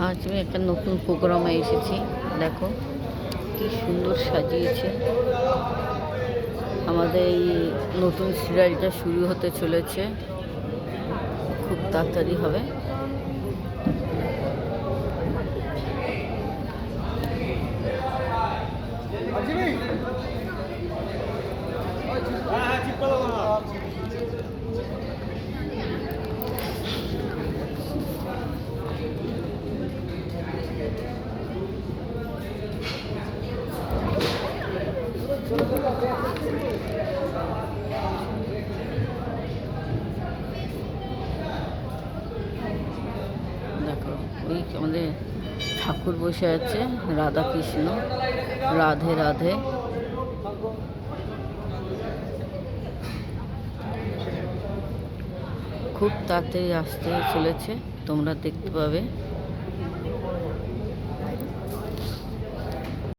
আজ আমি একটা নতুন প্রোগ্রামে এসেছি। দেখো কি সুন্দর সাজিয়েছে। আমাদের এই নতুন সিরিয়ালটা শুরু হতে চলেছে, খুব তাড়াতাড়ি হবে। দেখো ওই আমাদের ঠাকুর বসে আছে, রাধা কৃষ্ণ, রাধে রাধে। খুব তাড়াতাড়ি আসতে চলেছে, তোমরা দেখতে পাবে।